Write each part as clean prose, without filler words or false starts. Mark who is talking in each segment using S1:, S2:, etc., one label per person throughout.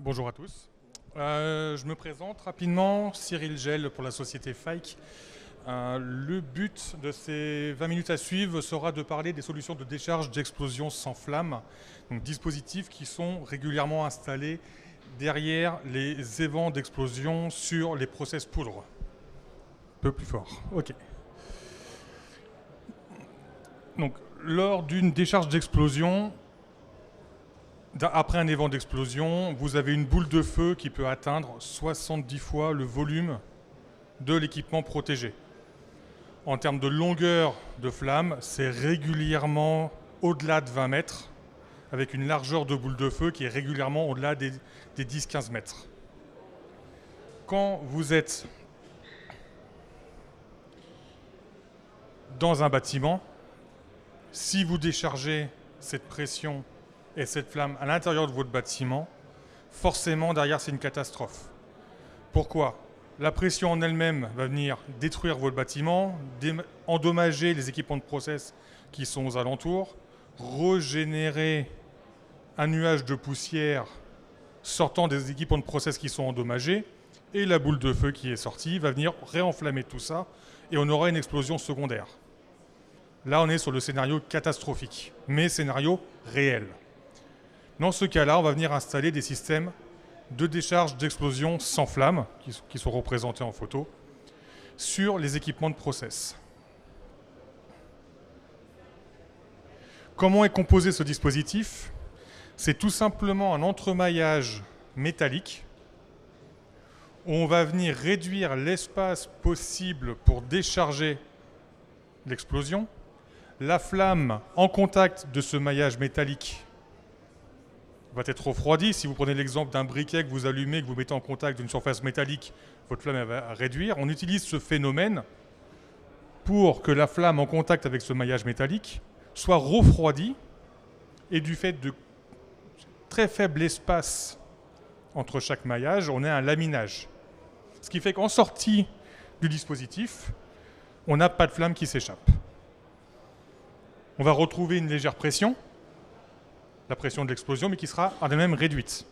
S1: Bonjour à tous. Je me présente rapidement, Cyril Gell pour la société Fike. Le but de ces 20 minutes à suivre sera de parler des solutions de décharge d'explosion sans flamme, donc dispositifs qui sont régulièrement installés derrière les évents d'explosion sur les process poudre. Un peu plus fort. Ok. Donc, lors d'une décharge d'explosion, après un événement d'explosion, vous avez une boule de feu qui peut atteindre 70 fois le volume de l'équipement protégé. En termes de longueur de flamme, c'est régulièrement au-delà de 20 mètres, avec une largeur de boule de feu qui est régulièrement au-delà des 10-15 mètres. Quand vous êtes dans un bâtiment, si vous déchargez cette pression et cette flamme à l'intérieur de votre bâtiment, forcément derrière c'est une catastrophe. Pourquoi ? La pression en elle-même va venir détruire votre bâtiment, endommager les équipements de process qui sont aux alentours, régénérer un nuage de poussière sortant des équipements de process qui sont endommagés, et la boule de feu qui est sortie va venir réenflammer tout ça, et on aura une explosion secondaire. Là, on est sur le scénario catastrophique, mais scénario réel. Dans ce cas-là, on va venir installer des systèmes de décharge d'explosion sans flamme, qui sont représentés en photo, sur les équipements de process. Comment est composé ce dispositif ? C'est tout simplement un entremaillage métallique où on va venir réduire l'espace possible pour décharger l'explosion. La flamme en contact de ce maillage métallique va être refroidie. Si vous prenez l'exemple d'un briquet que vous allumez, que vous mettez en contact d'une surface métallique, votre flamme elle va réduire. On utilise ce phénomène pour que la flamme en contact avec ce maillage métallique soit refroidie, et du fait de très faible espace entre chaque maillage, on a un laminage. Ce qui fait qu'en sortie du dispositif, on n'a pas de flamme qui s'échappe. On va retrouver une légère pression, la pression de l'explosion, mais qui sera en elle-même réduite.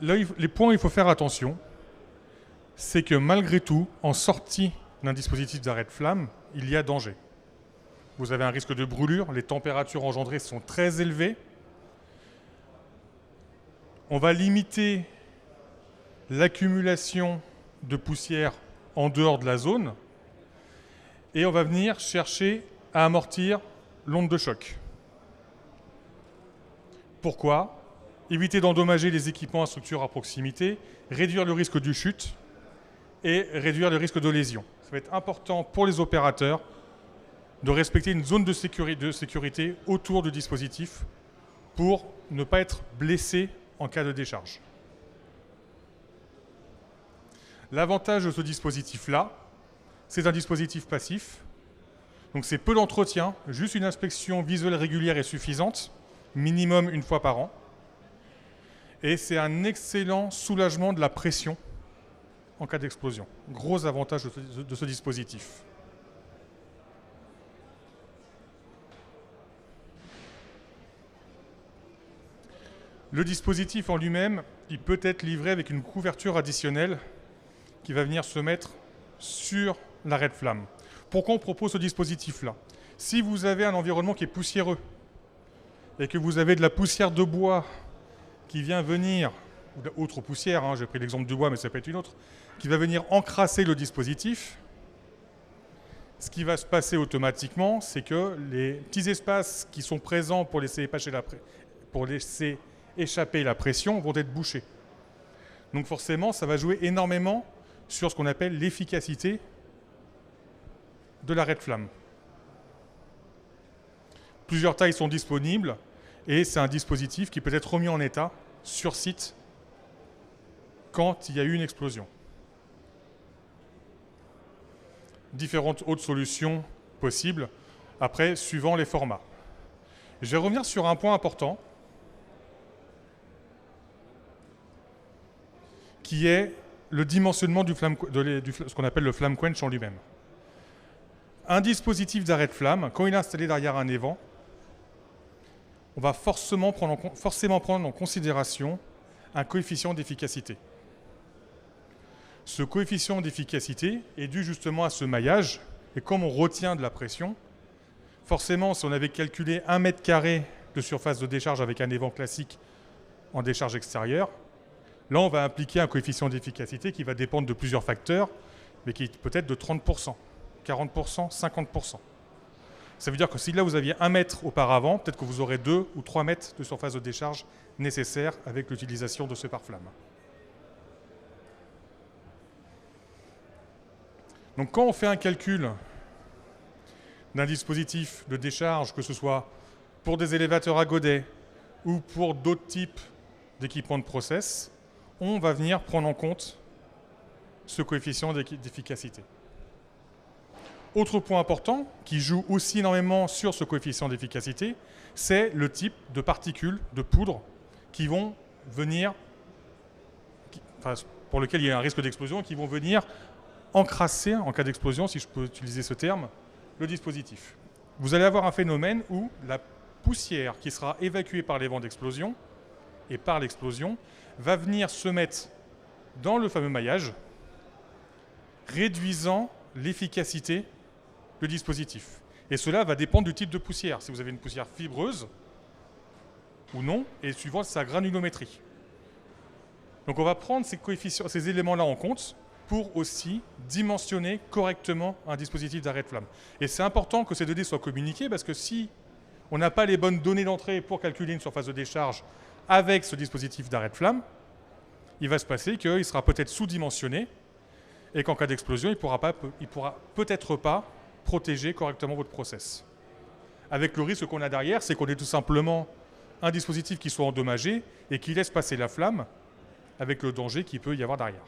S1: Là, les points où il faut faire attention, c'est que malgré tout, en sortie d'un dispositif d'arrêt de flamme, il y a danger. Vous avez un risque de brûlure, les températures engendrées sont très élevées. On va limiter l'accumulation de poussière en dehors de la zone, et on va venir chercher à amortir l'onde de choc. Pourquoi ? Éviter d'endommager les équipements à structure à proximité, réduire le risque de chute et réduire le risque de lésion. Ça va être important pour les opérateurs de respecter une zone de sécurité autour du dispositif pour ne pas être blessé en cas de décharge. L'avantage de ce dispositif-là, c'est un dispositif passif. Donc c'est peu d'entretien, juste une inspection visuelle régulière est suffisante, minimum une fois par an. Et c'est un excellent soulagement de la pression en cas d'explosion. Gros avantage de ce dispositif. Le dispositif en lui-même, il peut être livré avec une couverture additionnelle qui va venir se mettre sur l'arrêt de flamme. Pourquoi on propose ce dispositif-là ? Si vous avez un environnement qui est poussiéreux et que vous avez de la poussière de bois qui vient venir, ou autre poussière, j'ai pris l'exemple du bois mais ça peut être une autre, qui va venir encrasser le dispositif, ce qui va se passer automatiquement, c'est que les petits espaces qui sont présents pour laisser échapper la pression vont être bouchés. Donc forcément, ça va jouer énormément sur ce qu'on appelle l'efficacité de l'arrêt de flamme. Plusieurs tailles sont disponibles et c'est un dispositif qui peut être remis en état sur site quand il y a eu une explosion. Différentes autres solutions possibles, après, suivant les formats. Je vais revenir sur un point important qui est le dimensionnement ce qu'on appelle le flame quench en lui-même. Un dispositif d'arrêt de flamme, quand il est installé derrière un évent, on va forcément prendre en considération un coefficient d'efficacité. Ce coefficient d'efficacité est dû justement à ce maillage, et comme on retient de la pression, forcément, si on avait calculé 1 mètre carré de surface de décharge avec un évent classique en décharge extérieure, là, on va appliquer un coefficient d'efficacité qui va dépendre de plusieurs facteurs, mais qui peut être de 30%, 40%, 50%. Ça veut dire que si là, vous aviez 1 mètre auparavant, peut-être que vous aurez 2 ou 3 mètres de surface de décharge nécessaires avec l'utilisation de ce pare-flamme. Donc quand on fait un calcul d'un dispositif de décharge, que ce soit pour des élévateurs à godets ou pour d'autres types d'équipements de process, on va venir prendre en compte ce coefficient d'efficacité. Autre point important qui joue aussi énormément sur ce coefficient d'efficacité, c'est le type de particules, de poudre qui vont venir, pour lequel il y a un risque d'explosion, qui vont venir encrasser, en cas d'explosion, si je peux utiliser ce terme, le dispositif. Vous allez avoir un phénomène où la poussière qui sera évacuée par les vents d'explosion et par l'explosion va venir se mettre dans le fameux maillage, réduisant l'efficacité du dispositif. Et cela va dépendre du type de poussière. Si vous avez une poussière fibreuse ou non, et suivant sa granulométrie. Donc on va prendre ces éléments-là en compte pour aussi dimensionner correctement un dispositif d'arrêt de flamme. Et c'est important que ces données soient communiquées parce que si on n'a pas les bonnes données d'entrée pour calculer une surface de décharge avec ce dispositif d'arrêt de flamme, il va se passer qu'il sera peut-être sous-dimensionné et qu'en cas d'explosion, il ne pourra peut-être pas protéger correctement votre process. Avec le risque qu'on a derrière, c'est qu'on ait tout simplement un dispositif qui soit endommagé et qui laisse passer la flamme avec le danger qu'il peut y avoir derrière.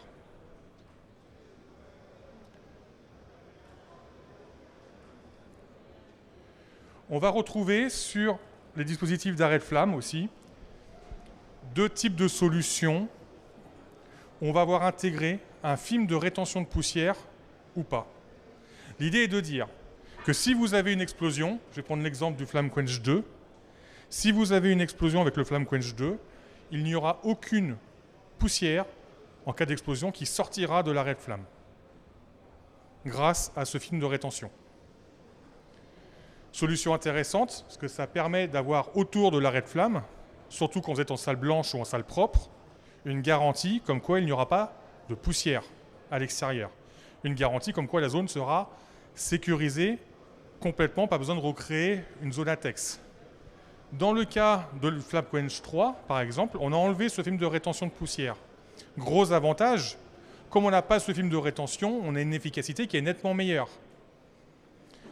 S1: On va retrouver sur les dispositifs d'arrêt de flamme aussi 2 types de solutions. On va avoir intégré un film de rétention de poussière ou pas. L'idée est de dire que si vous avez une explosion, je vais prendre l'exemple du Flame Quench 2, si vous avez une explosion avec le Flame Quench 2, il n'y aura aucune poussière en cas d'explosion qui sortira de l'arrêt de flamme grâce à ce film de rétention. Solution intéressante, parce que ça permet d'avoir autour de l'arrêt de flamme, surtout quand vous êtes en salle blanche ou en salle propre, une garantie comme quoi il n'y aura pas de poussière à l'extérieur. Une garantie comme quoi la zone sera sécurisée complètement, pas besoin de recréer une zone ATEX. Dans le cas de Flame Quench 3, par exemple, on a enlevé ce film de rétention de poussière. Gros avantage, comme on n'a pas ce film de rétention, on a une efficacité qui est nettement meilleure.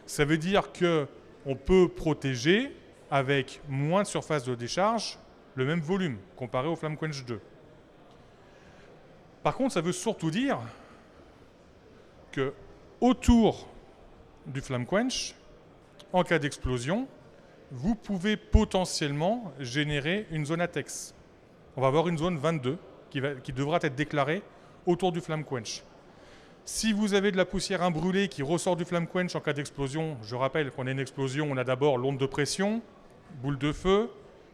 S1: Ça veut dire qu'on peut protéger avec moins de surface de décharge le même volume comparé au Flame Quench 2. Par contre, ça veut surtout dire que autour du Flame Quench, en cas d'explosion, vous pouvez potentiellement générer une zone ATEX. On va avoir une zone 22 qui devra être déclarée autour du Flame Quench. Si vous avez de la poussière imbrûlée qui ressort du Flame Quench en cas d'explosion, je rappelle qu'on a une explosion, on a d'abord l'onde de pression, boule de feu,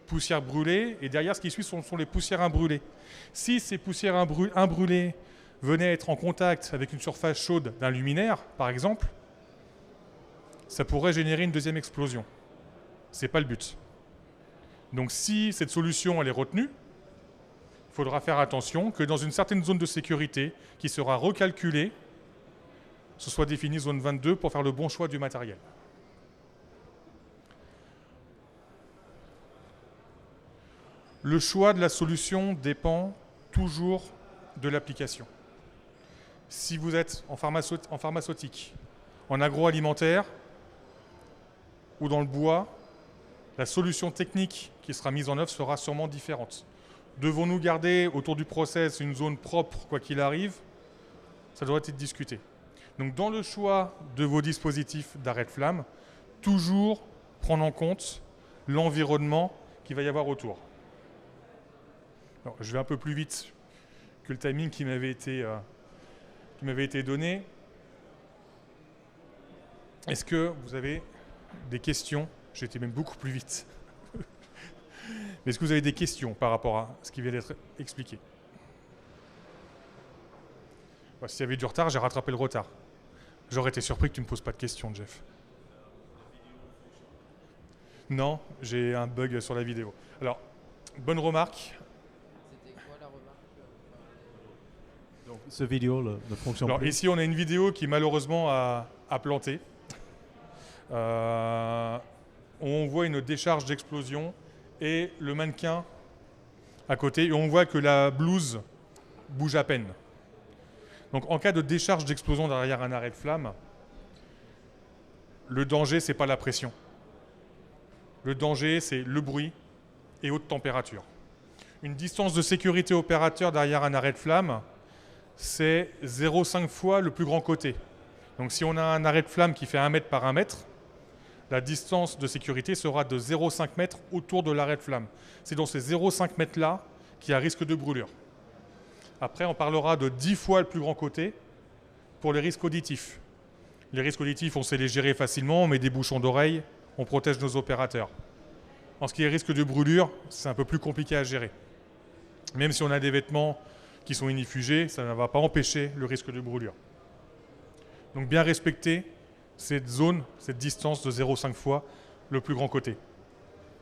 S1: poussière brûlée, et derrière ce qui suit sont les poussières imbrûlées. Si ces poussières imbrûlées venaient être en contact avec une surface chaude d'un luminaire, par exemple, ça pourrait générer une deuxième explosion. Ce n'est pas le but. Donc si cette solution elle est retenue, il faudra faire attention que dans une certaine zone de sécurité qui sera recalculée, ce soit défini zone 22 pour faire le bon choix du matériel. Le choix de la solution dépend toujours de l'application. Si vous êtes en pharmaceutique, en agroalimentaire ou dans le bois, la solution technique qui sera mise en œuvre sera sûrement différente. Devons-nous garder autour du process une zone propre quoi qu'il arrive? Ça doit être discuté. Donc dans le choix de vos dispositifs d'arrêt de flamme, toujours prendre en compte l'environnement qu'il va y avoir autour. Alors, je vais un peu plus vite que le timing qui m'avait été donné. Est-ce que vous avez des questions? J'ai été même beaucoup plus vite. Mais est-ce que vous avez des questions par rapport à ce qui vient d'être expliqué? S'il y avait du retard, j'ai rattrapé le retard. J'aurais été surpris que tu ne me poses pas de questions, Jeff. Non, j'ai un bug sur la vidéo. Alors, bonne remarque.
S2: C'était quoi la remarque?
S3: Donc, ce vidéo ne fonctionne
S1: Alors,
S3: plus.
S1: ici, on a une vidéo qui malheureusement a planté. On voit une décharge d'explosion et le mannequin à côté. Et on voit que la blouse bouge à peine. Donc, en cas de décharge d'explosion derrière un arrêt de flamme, le danger, c'est pas la pression. Le danger, c'est le bruit et haute température. Une distance de sécurité opérateur derrière un arrêt de flamme, c'est 0,5 fois le plus grand côté. Donc si on a un arrêt de flamme qui fait 1 mètre par 1 mètre, la distance de sécurité sera de 0,5 mètres autour de l'arrêt de flamme. C'est dans ces 0,5 mètres-là qu'il y a risque de brûlure. Après, on parlera de 10 fois le plus grand côté pour les risques auditifs. Les risques auditifs, on sait les gérer facilement, on met des bouchons d'oreille, on protège nos opérateurs. En ce qui est risque de brûlure, c'est un peu plus compliqué à gérer. Même si on a des vêtements qui sont inifugés, ça ne va pas empêcher le risque de brûlure. Donc bien respecter cette zone, cette distance de 0,5 fois le plus grand côté.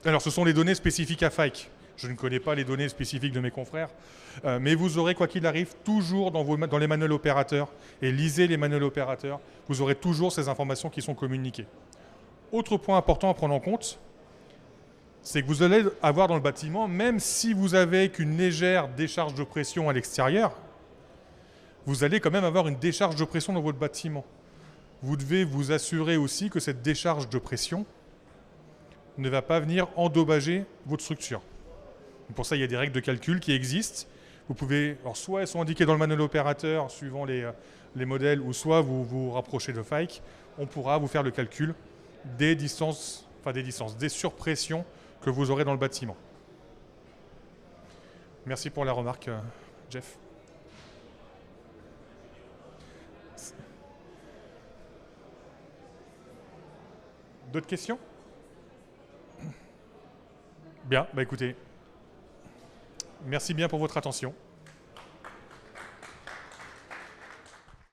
S1: Alors ce sont les données spécifiques à Fike. Je ne connais pas les données spécifiques de mes confrères, mais vous aurez, quoi qu'il arrive, toujours dans les manuels opérateurs, et lisez les manuels opérateurs, vous aurez toujours ces informations qui sont communiquées. Autre point important à prendre en compte, c'est que vous allez avoir dans le bâtiment, même si vous avez qu'une légère décharge de pression à l'extérieur, vous allez quand même avoir une décharge de pression dans votre bâtiment. Vous devez vous assurer aussi que cette décharge de pression ne va pas venir endommager votre structure. Pour ça, il y a des règles de calcul qui existent. Vous pouvez, alors soit elles sont indiquées dans le manuel opérateur suivant les modèles, ou soit vous vous rapprochez de Fike. On pourra vous faire le calcul des surpressions que vous aurez dans le bâtiment. Merci pour la remarque, Jeff. D'autres questions? Bien, écoutez, merci bien pour votre attention.